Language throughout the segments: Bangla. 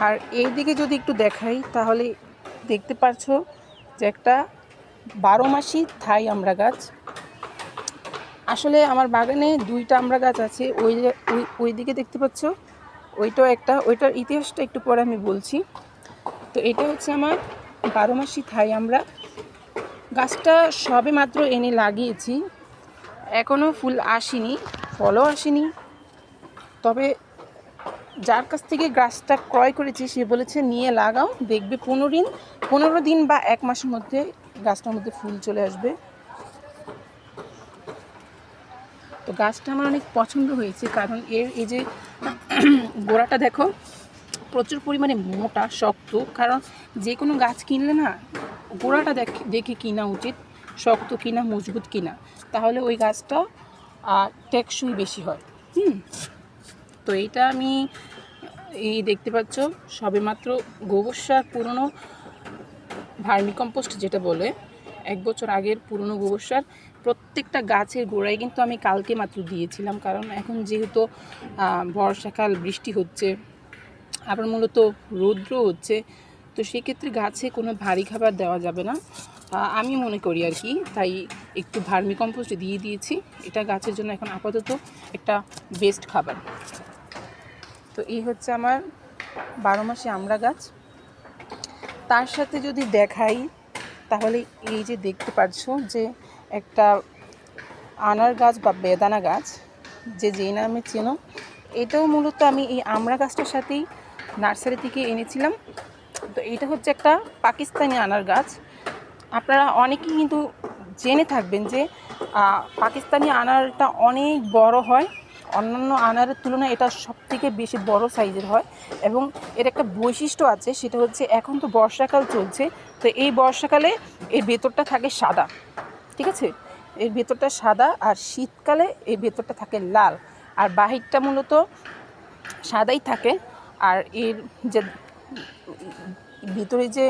আর এই দিকে যদি একটু দেখাই তাহলে দেখতে পাচ্ছো যে একটা 12 মাসি থাই আমড়া গাছ। আসলে আমার বাগানে 2টা আমড়া গাছ আছে, ওই দিকে দেখতে পাচ্ছ, ওইটাও একটা, ওইটার ইতিহাসটা একটু পরে আমি বলছি। তো এটা হচ্ছে আমার 12 মাসি থাই আমড়া গাছটা, সবে মাত্র এনে লাগিয়েছি, এখনও ফুল আসেনি, ফলও আসেনি। তবে যার কাছ থেকে গাছটা ক্রয় করেছি সে বলেছে নিয়ে লাগাও, দেখবে 15 দিন বা 1 মাসের মধ্যে গাছটার মধ্যে ফুল চলে আসবে। তো গাছটা আমার অনেক পছন্দ হয়েছে, কারণ এর এই যে গোড়াটা দেখো প্রচুর পরিমাণে মোটা শক্ত। কারণ যে কোনো গাছ কিনলে না গোড়াটা দেখে কিনা উচিত, শক্ত কিনা মজবুত কিনা, তাহলে ওই গাছটা টেকসই বেশি হয়। তো এইটা আমি এই দেখতে পাচ্ছ সবেমাত্র গোবর সার, পুরনো ভার্মিকম্পোস্ট যেটা বলে, 1 বছর আগের পুরনো গোবর সার প্রত্যেকটা গাছের গোড়ায় কিন্তু আমি কালকে মাত্র দিয়েছিলাম। কারণ এখন যেহেতু বর্ষাকাল, বৃষ্টি হচ্ছে, আবার মূলত রৌদ্র হচ্ছে, তো সেক্ষেত্রে গাছে কোনো ভারী খাবার দেওয়া যাবে না, আমি মনে করি আর কি। তাই একটু ভার্মিকম্পোস্ট দিয়ে দিয়েছি, এটা গাছের জন্য এখন আপাতত একটা বেস্ট খাবার। তো এই হচ্ছে আমার 12 মাসি আমড়া গাছ। তার সাথে যদি দেখাই তাহলে এই যে দেখতে পাচ্ছ যে একটা আনার গাছ বা বেদানা গাছ, যেই নামে চেনো, এটাও মূলত আমি এই আমড়া গাছটার সাথেই নার্সারি থেকে এনেছিলাম। তো এটা হচ্ছে একটা পাকিস্তানি আনার গাছ। আপনারা অনেকেই কিন্তু জেনে থাকবেন যে পাকিস্তানি আনারটা অনেক বড় হয়, অন্যান্য আনারের তুলনায় এটা সবথেকে বেশি বড় সাইজের হয়। এবং এর একটা বৈশিষ্ট্য আছে, সেটা হচ্ছে এখন তো বর্ষাকাল চলছে, তো এই বর্ষাকালে এর ভেতরটা থাকে সাদা, ঠিক আছে, এর ভেতরটা সাদা, আর শীতকালে এর ভেতরটা থাকে লাল, আর বাহিরটা মূলত সাদাই থাকে। আর এর যে ভিতরে যে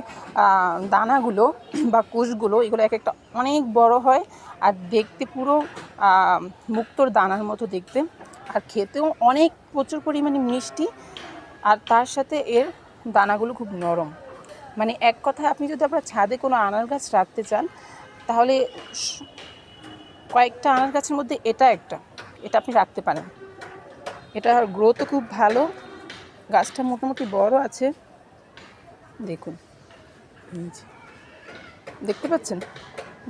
দানাগুলো বা কোষগুলো, এগুলো এক একটা অনেক বড় হয়, আর দেখতে পুরো মুক্তোর দানার মতো দেখতে, আর খেতেও অনেক প্রচুর পরিমাণে মিষ্টি। আর তার সাথে এর দানাগুলো খুব নরম। মানে এক কথায় আপনি যদি আপনার ছাদে কোনো আনার গাছ রাখতে চান, তাহলে কয়েকটা আনার গাছের মধ্যে এটা আপনি রাখতে পারেন। এটার গ্রোথও খুব ভালো, গাছটা মোটামুটি বড় আছে, দেখুন, দেখতে পাচ্ছেন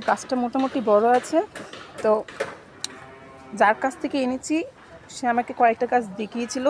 গাছটা মোটামুটি বড় আছে। তো যার কাছ থেকে এনেছি সে আমাকে কয়েকটা গাছ দেখিয়েছিল।